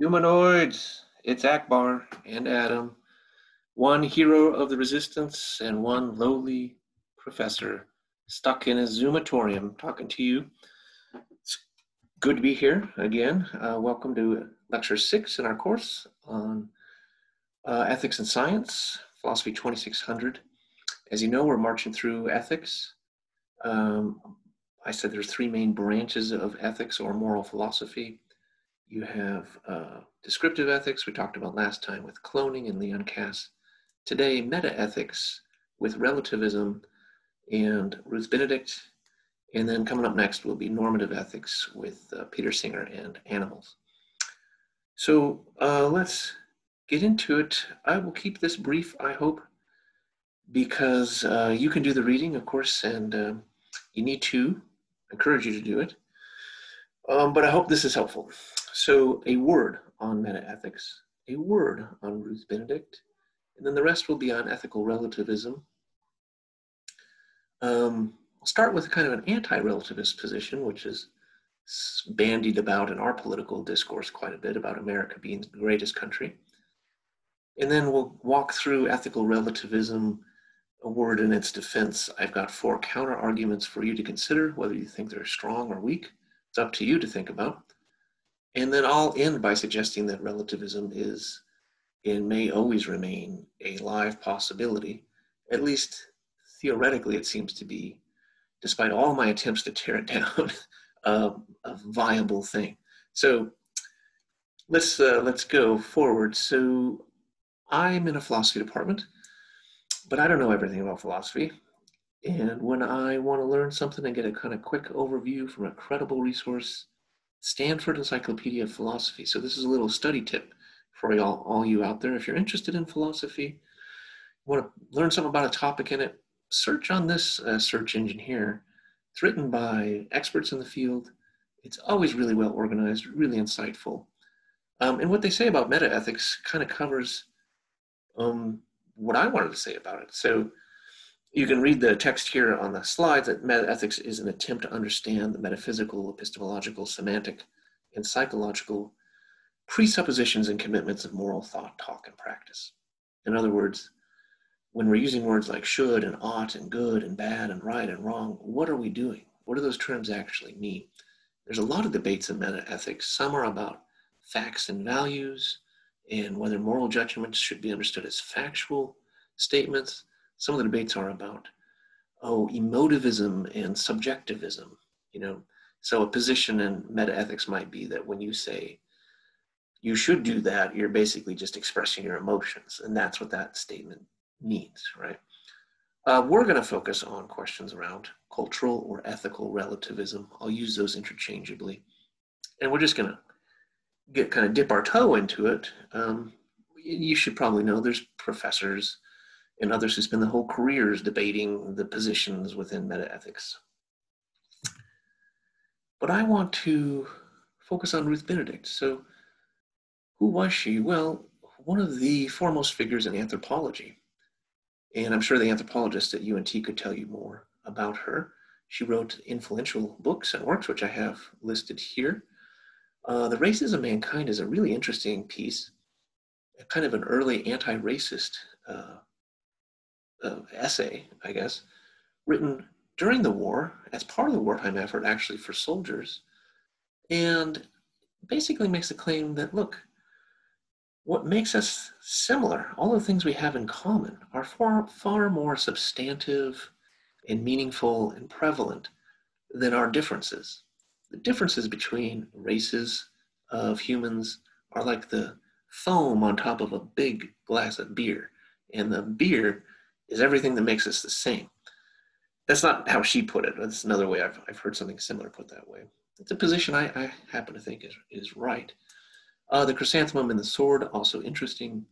Humanoids, it's Akbar and Adam, one hero of the resistance and one lowly professor stuck in a Zoomatorium talking to you. It's good to be here again. Welcome to Lecture 6 in our course on Ethics and Science, Philosophy 2600. As you know, we're marching through ethics. I said there's three main branches of ethics or moral philosophy. You have descriptive ethics, we talked about last time with cloning and Leon Cass. Today, metaethics with relativism and Ruth Benedict. And then coming up next will be normative ethics with Peter Singer and animals. So let's get into it. I will keep this brief, I hope, because you can do the reading, of course, and you need to. I encourage you to do it. But I hope this is helpful. So a word on metaethics, a word on Ruth Benedict, and then the rest will be on ethical relativism. I'll start with kind of an anti-relativist position, which is bandied about in our political discourse quite a bit about America being the greatest country. And then we'll walk through ethical relativism, a word in its defense. I've got 4 counter arguments for you to consider, whether you think they're strong or weak. It's up to you to think about. And then I'll end by suggesting that relativism is and may always remain a live possibility. At least theoretically, it seems to be, despite all my attempts to tear it down, a viable thing. So let's go forward. So I'm in a philosophy department, but I don't know everything about philosophy. And when I want to learn something and get a kind of quick overview from a credible resource, Stanford Encyclopedia of Philosophy. So this is a little study tip for all you out there. If you're interested in philosophy, want to learn something about a topic in it, search on this search engine here. It's written by experts in the field. It's always really well organized, really insightful. And what they say about metaethics kind of covers what I wanted to say about it. So you can read the text here on the slides that metaethics is an attempt to understand the metaphysical, epistemological, semantic, and psychological presuppositions and commitments of moral thought, talk, and practice. In other words, when we're using words like should and ought and good and bad and right and wrong, what are we doing? What do those terms actually mean? There's a lot of debates in metaethics. Some are about facts and values and whether moral judgments should be understood as factual statements. Some of the debates are about, emotivism and subjectivism, So a position in metaethics might be that when you say you should do that, you're basically just expressing your emotions, and that's what that statement means, right? We're going to focus on questions around cultural or ethical relativism. I'll use those interchangeably. And we're just going to dip our toe into it. You should probably know there's professors and others who spend their whole careers debating the positions within metaethics. But I want to focus on Ruth Benedict. So who was she? Well, one of the foremost figures in anthropology. And I'm sure the anthropologists at UNT could tell you more about her. She wrote influential books and works, which I have listed here. The Races of Mankind is a really interesting piece, kind of an early anti-racist essay, I guess, written during the war as part of the wartime effort, actually, for soldiers, and basically makes the claim that, look, what makes us similar, all the things we have in common, are far more substantive and meaningful and prevalent than our differences. The differences between races of humans are like the foam on top of a big glass of beer, and the beer is everything that makes us the same. That's not how she put it. That's another way I've heard something similar put that way. It's a position I happen to think is right. The Chrysanthemum and the Sword, also interesting,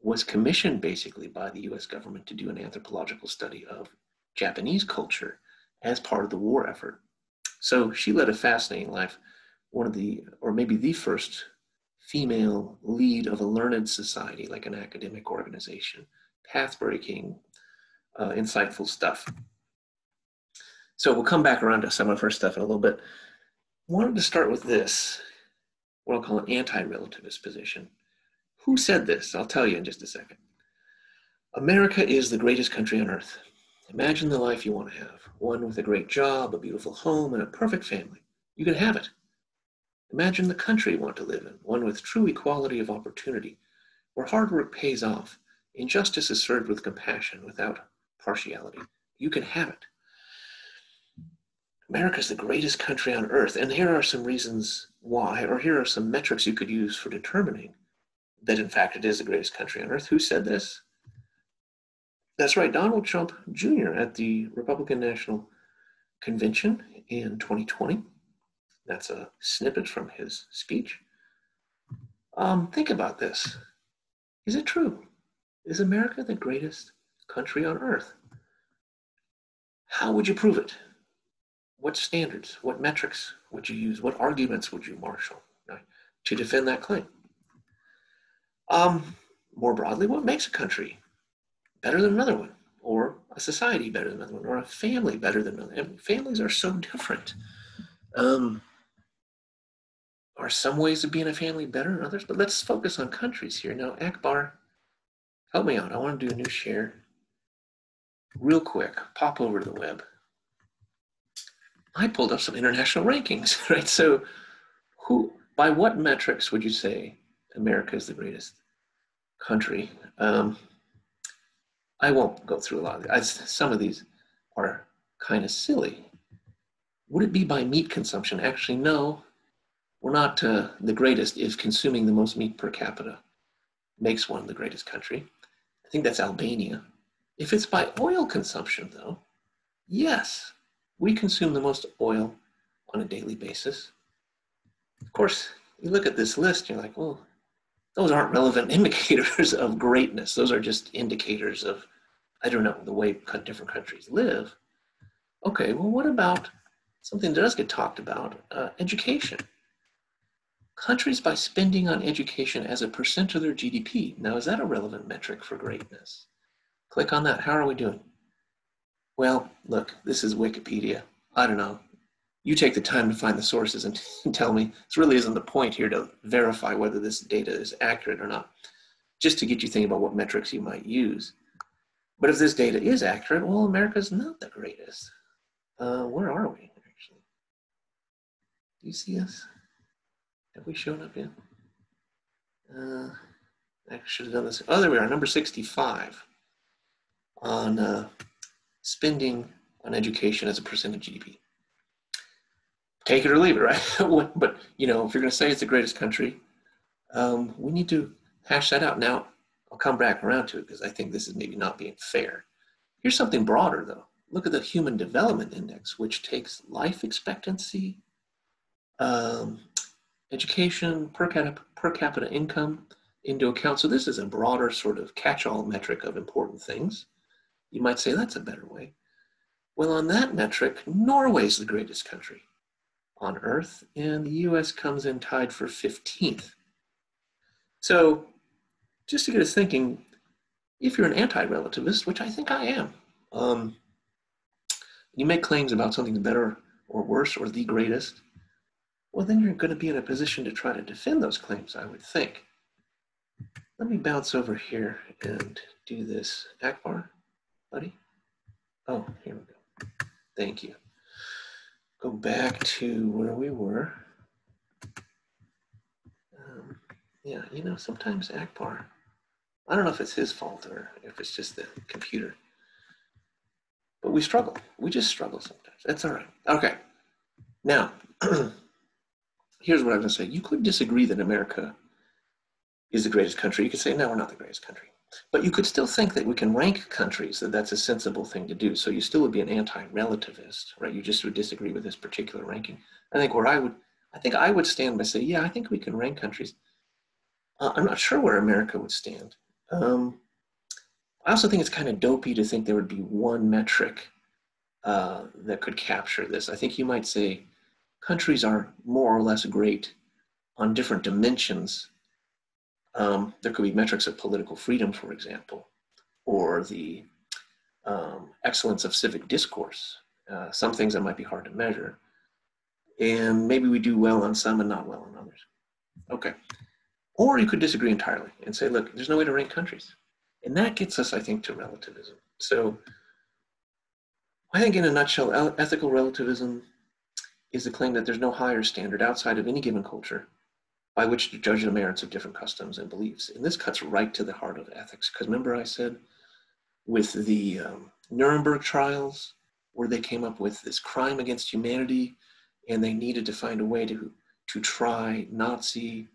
was commissioned basically by the US government to do an anthropological study of Japanese culture as part of the war effort. So she led a fascinating life, one of the, or maybe the first female lead of a learned society, like an academic organization, path-breaking, insightful stuff. So we'll come back around to some of her stuff in a little bit. I wanted to start with this. what I'll call an anti-relativist position. Who said this? I'll tell you in just a second. America is the greatest country on earth. Imagine the life you want to have, one with a great job, a beautiful home, and a perfect family. You can have it. Imagine the country you want to live in, one with true equality of opportunity, where hard work pays off, injustice is served with compassion without partiality. You can have it. America is the greatest country on earth, and here are some reasons why, or here are some metrics you could use for determining that in fact it is the greatest country on earth. Who said this? That's right, Donald Trump Jr. at the Republican National Convention in 2020. That's a snippet from his speech. Think about this. Is it true? Is America the greatest country on earth? How would you prove it? What standards, what metrics would you use? What arguments would you marshal, right, to defend that claim? More broadly, what makes a country better than another one, or a society better than another one, or a family better than another? And families are so different. Are some ways of being a family better than others? But let's focus on countries here. Now, Akbar, help me out. I want to do a new share. Real quick, pop over to the web. I pulled up some international rankings, right? So by what metrics would you say America is the greatest country? I won't go through a lot of these. Some of these are kind of silly. Would it be by meat consumption? Actually, no. We're not the greatest if consuming the most meat per capita makes one the greatest country. I think that's Albania. If it's by oil consumption, though, yes, we consume the most oil on a daily basis. Of course, you look at this list, you're like, well, those aren't relevant indicators of greatness. Those are just indicators of, I don't know, the way different countries live. Okay, well, what about something that does get talked about, education? Countries by spending on education as a percent of their GDP. Now, is that a relevant metric for greatness? Click on that. How are we doing? Well, look, this is Wikipedia. I don't know. You take the time to find the sources and tell me. This really isn't the point here to verify whether this data is accurate or not, just to get you thinking about what metrics you might use. But if this data is accurate, well, America's not the greatest. Where are we, actually? Do you see us? Have we shown up yet? I should have done this. Oh, there we are, number 65 on spending on education as a percent of GDP. Take it or leave it, right? But, you know, if you're going to say it's the greatest country, we need to hash that out. Now, I'll come back around to it because I think this is maybe not being fair. Here's something broader, though. Look at the Human Development Index, which takes life expectancy, education, per capita income into account. So this is a broader sort of catch-all metric of important things. You might say that's a better way. Well, on that metric, Norway's the greatest country on earth, and the US comes in tied for 15th. So just to get us thinking, if you're an anti-relativist, which I think I am, you make claims about something better or worse or the greatest, well, then you're going to be in a position to try to defend those claims, I would think. Let me bounce over here and do this. Akbar, buddy? Oh, here we go. Thank you. Go back to where we were. Yeah, you know, sometimes Akbar, I don't know if it's his fault or if it's just the computer, but we struggle. We just struggle sometimes. That's all right. Okay. Now, here's what I'm going to say. You could disagree that America is the greatest country. You could say, no, we're not the greatest country. But you could still think that we can rank countries, that that's a sensible thing to do. So you still would be an anti-relativist, right? You just would disagree with this particular ranking. I think I would stand by saying, yeah, I think we can rank countries. I'm not sure where America would stand. I also think it's kind of dopey to think there would be one metric that could capture this. I think you might say countries are more or less great on different dimensions. There could be metrics of political freedom, for example, or the excellence of civic discourse, some things that might be hard to measure. And maybe we do well on some and not well on others. Okay. Or you could disagree entirely and say, look, there's no way to rank countries. And that gets us, I think, to relativism. So I think in a nutshell, ethical relativism is the claim that there's no higher standard outside of any given culture by which to judge the merits of different customs and beliefs. And this cuts right to the heart of ethics. Because remember I said with the Nuremberg trials, where they came up with this crime against humanity, and they needed to find a way to try Nazi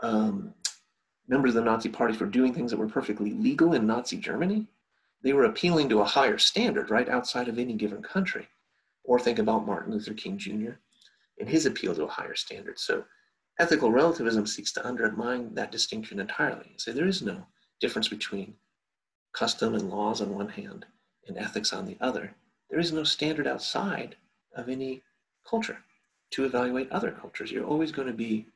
members of the Nazi party for doing things that were perfectly legal in Nazi Germany. They were appealing to a higher standard, right, outside of any given country. Or think about Martin Luther King Jr. and his appeal to a higher standard. So ethical relativism seeks to undermine that distinction entirely and say there is no difference between custom and laws on one hand and ethics on the other. There is no standard outside of any culture to evaluate other cultures. You're always going to be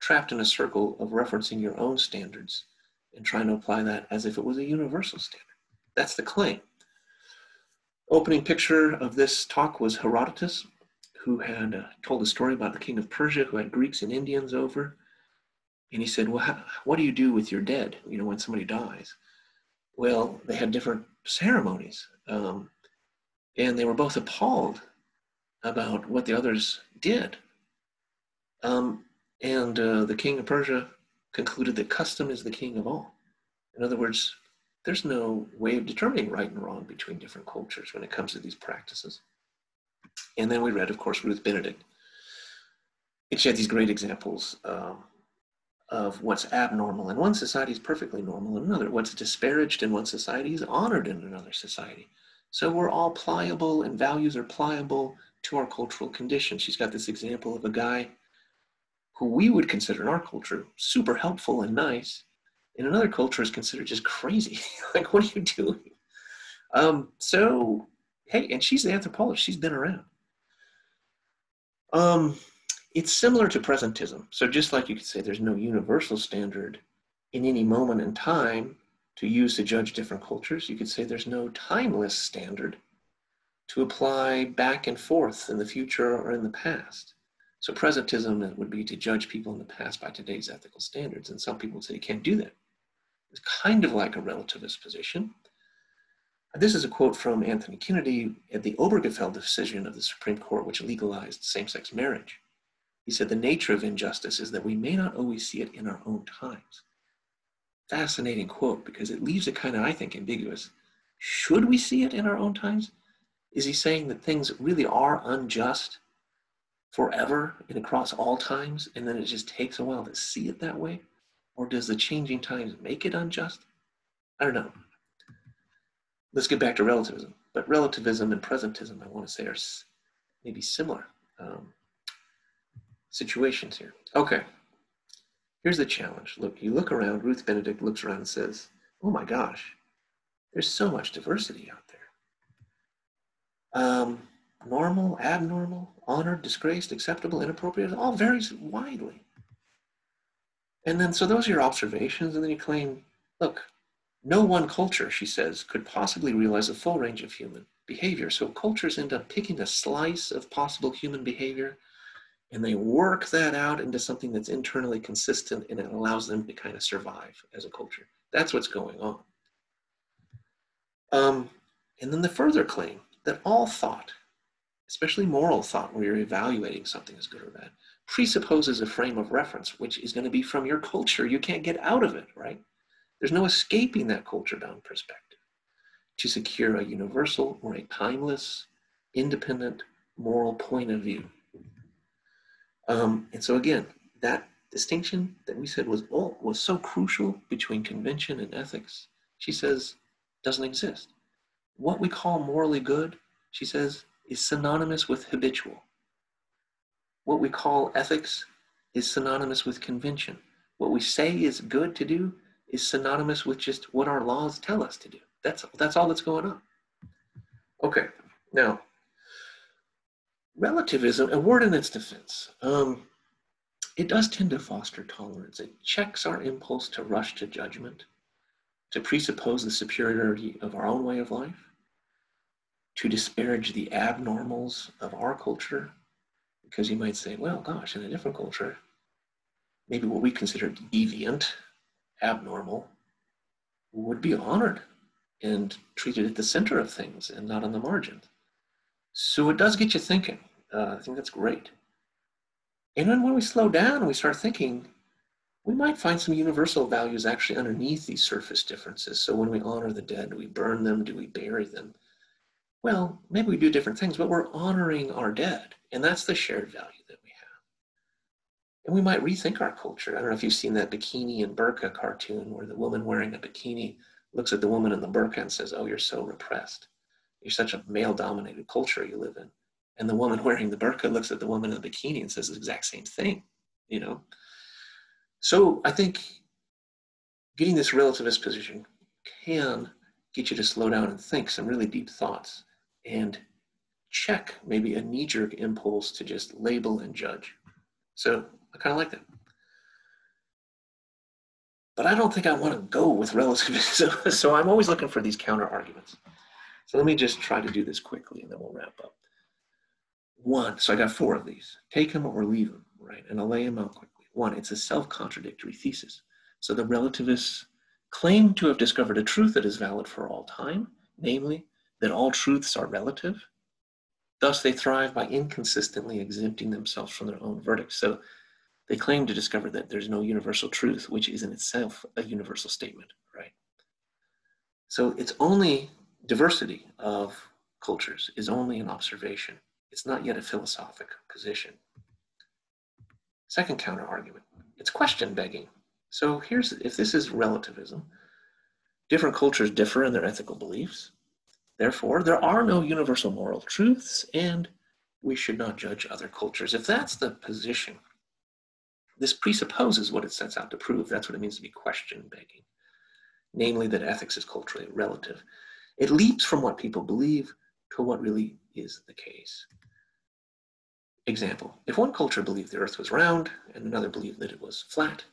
trapped in a circle of referencing your own standards and trying to apply that as if it was a universal standard. That's the claim. Opening picture of this talk was Herodotus, who had told a story about the king of Persia who had Greeks and Indians over. And he said, well, what do you do with your dead, when somebody dies? Well, they had different ceremonies. And they were both appalled about what the others did. The king of Persia concluded that custom is the king of all. In other words, there's no way of determining right and wrong between different cultures when it comes to these practices. And then we read, of course, Ruth Benedict. And she had these great examples of what's abnormal in one society is perfectly normal in another. What's disparaged in one society is honored in another society. So we're all pliable, and values are pliable to our cultural conditions. She's got this example of a guy who we would consider in our culture super helpful and nice. In another culture is considered just crazy. Like, what are you doing? Hey, and she's the anthropologist. She's been around. It's similar to presentism. So just like you could say there's no universal standard in any moment in time to use to judge different cultures, you could say there's no timeless standard to apply back and forth in the future or in the past. So presentism would be to judge people in the past by today's ethical standards. And some people would say you can't do that. It's kind of like a relativist position. This is a quote from Anthony Kennedy at the Obergefell decision of the Supreme Court, which legalized same-sex marriage. He said, the nature of injustice is that we may not always see it in our own times. Fascinating quote, because it leaves it kind of, I think, ambiguous. Should we see it in our own times? Is he saying that things really are unjust forever and across all times, and then it just takes a while to see it that way? Or does the changing times make it unjust? I don't know. Let's get back to relativism. But relativism and presentism, I want to say, are maybe similar situations here. Okay, here's the challenge. Look, you look around, Ruth Benedict looks around and says, oh my gosh, there's so much diversity out there. Normal, abnormal, honored, disgraced, acceptable, inappropriate, it all varies widely. And then, so those are your observations, and then you claim, look, no one culture, she says, could possibly realize a full range of human behavior. So cultures end up picking a slice of possible human behavior, and they work that out into something that's internally consistent, and it allows them to kind of survive as a culture. That's what's going on. And then the further claim that all thought, especially moral thought, where you're evaluating something as good or bad, presupposes a frame of reference, which is going to be from your culture. You can't get out of it, right? There's no escaping that culture-bound perspective to secure a universal or a timeless, independent, moral point of view. And so again, that distinction that we said was so crucial between convention and ethics, she says, doesn't exist. What we call morally good, she says, is synonymous with habitual. What we call ethics is synonymous with convention. What we say is good to do is synonymous with just what our laws tell us to do. That's all that's going on. Okay, now, relativism, a word in its defense. It does tend to foster tolerance. It checks our impulse to rush to judgment, to presuppose the superiority of our own way of life, to disparage the abnormals of our culture, because you might say, well, gosh, in a different culture, maybe what we consider deviant, abnormal, would be honored and treated at the center of things and not on the margins. So it does get you thinking. I think that's great. And then when we slow down and we start thinking, we might find some universal values actually underneath these surface differences. So when we honor the dead, do we burn them? Do we bury them? Well, maybe we do different things, but we're honoring our dead. And that's the shared value that we have. And we might rethink our culture. I don't know if you've seen that bikini and burqa cartoon where the woman wearing a bikini looks at the woman in the burqa and says, oh, you're so repressed. You're such a male-dominated culture you live in. And the woman wearing the burqa looks at the woman in the bikini and says the exact same thing, you know? So I think getting this relativist position can get you to slow down and think some really deep thoughts and check maybe a knee-jerk impulse to just label and judge. So I kind of like that. But I don't think I want to go with relativism. So I'm always looking for these counter arguments. So let me just try to do this quickly and then we'll wrap up. One, so I got 4 of these. Take them or leave them, right? And I'll lay them out quickly. 1, it's a self-contradictory thesis. So the relativists claim to have discovered a truth that is valid for all time, namely that all truths are relative. Thus, they thrive by inconsistently exempting themselves from their own verdicts. So they claim to discover that there's no universal truth, which is in itself a universal statement, right? So it's only diversity of cultures is only an observation. It's not yet a philosophic position. Second counter argument, it's question begging. So here's, if this is relativism, different cultures differ in their ethical beliefs. Therefore, there are no universal moral truths, and we should not judge other cultures. If that's the position, this presupposes what it sets out to prove. That's what it means to be question begging, namely that ethics is culturally relative. It leaps from what people believe to what really is the case. Example, if one culture believed the earth was round and another believed that it was flat,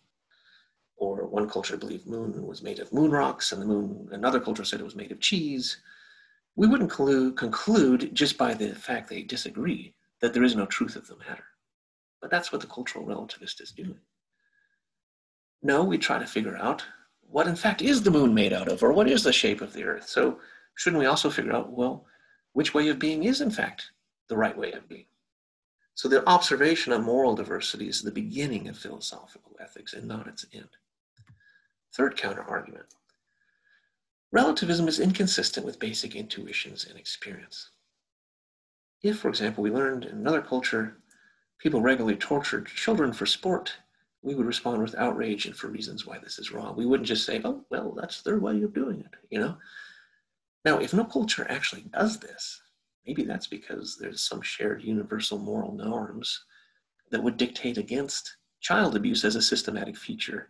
or one culture believed moon was made of moon rocks and another culture said it was made of cheese, we wouldn't conclude just by the fact they disagree that there is no truth of the matter. But that's what the cultural relativist is doing. No, we try to figure out what in fact is the moon made out of, or what is the shape of the earth. So shouldn't we also figure out, well, which way of being is in fact the right way of being? So the observation of moral diversity is the beginning of philosophical ethics and not its end. Third counter argument. Relativism is inconsistent with basic intuitions and experience. If, for example, we learned in another culture, people regularly tortured children for sport, we would respond with outrage and for reasons why this is wrong. We wouldn't just say, oh, well, that's their way of doing it, you know? Now, if no culture actually does this, maybe that's because there's some shared universal moral norms that would dictate against child abuse as a systematic feature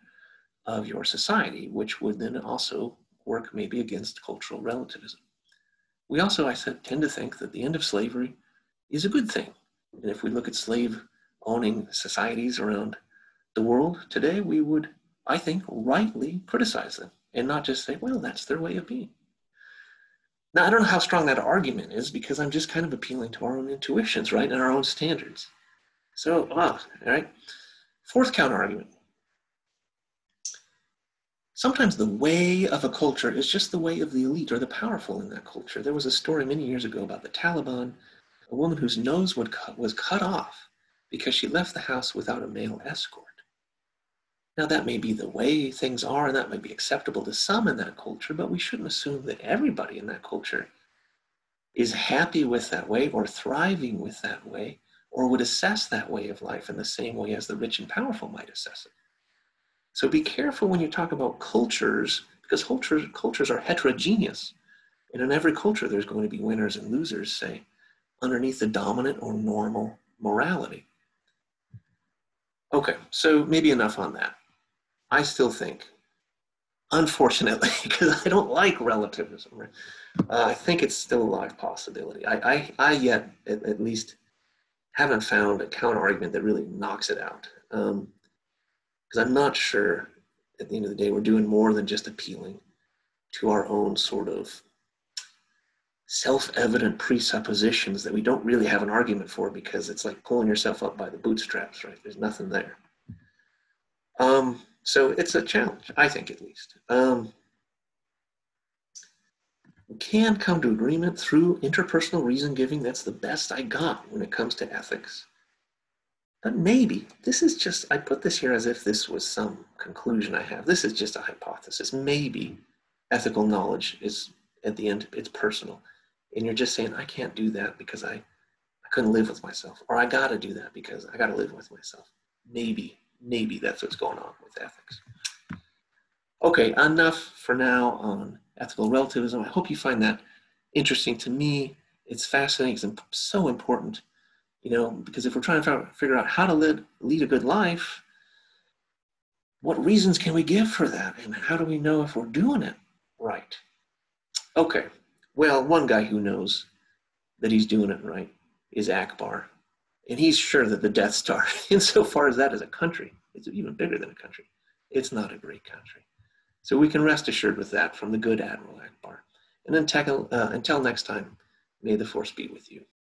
of your society, which would then also work maybe against cultural relativism. We also, I said, tend to think that the end of slavery is a good thing. And if we look at slave-owning societies around the world today, we would, I think, rightly criticize them and not just say, well, that's their way of being. Now, I don't know how strong that argument is because I'm just kind of appealing to our own intuitions, right, and our own standards. So, all right. Fourth counter argument. Sometimes the way of a culture is just the way of the elite or the powerful in that culture. There was a story many years ago about the Taliban, a woman whose nose was cut off because she left the house without a male escort. Now, that may be the way things are, and that might be acceptable to some in that culture, but we shouldn't assume that everybody in that culture is happy with that way or thriving with that way or would assess that way of life in the same way as the rich and powerful might assess it. So be careful when you talk about cultures, because cultures are heterogeneous. And in every culture, there's going to be winners and losers, say, underneath the dominant or normal morality. Okay, so maybe enough on that. I still think, unfortunately, because I don't like relativism, right? I think it's still a live possibility. I yet, at least, haven't found a counter argument that really knocks it out. Because I'm not sure, at the end of the day, we're doing more than just appealing to our own sort of self-evident presuppositions that we don't really have an argument for because it's like pulling yourself up by the bootstraps, right? There's nothing there. So it's a challenge, I think, at least. We can come to agreement through interpersonal reason giving. That's the best I got when it comes to ethics. But maybe, this is just, I put this here as if this was some conclusion I have. This is just a hypothesis. Maybe ethical knowledge is, at the end, it's personal. And you're just saying, I can't do that because I couldn't live with myself. Or I got to do that because I got to live with myself. Maybe that's what's going on with ethics. Okay, enough for now on ethical relativism. I hope you find that interesting. To me, it's fascinating. It's so important, because if we're trying to figure out how to lead a good life, what reasons can we give for that? And how do we know if we're doing it right? Okay, well, one guy who knows that he's doing it right is Akbar. And he's sure that the Death Star, insofar as that is a country, it's even bigger than a country. It's not a great country. So we can rest assured with that from the good Admiral Akbar. And until next time, may the force be with you.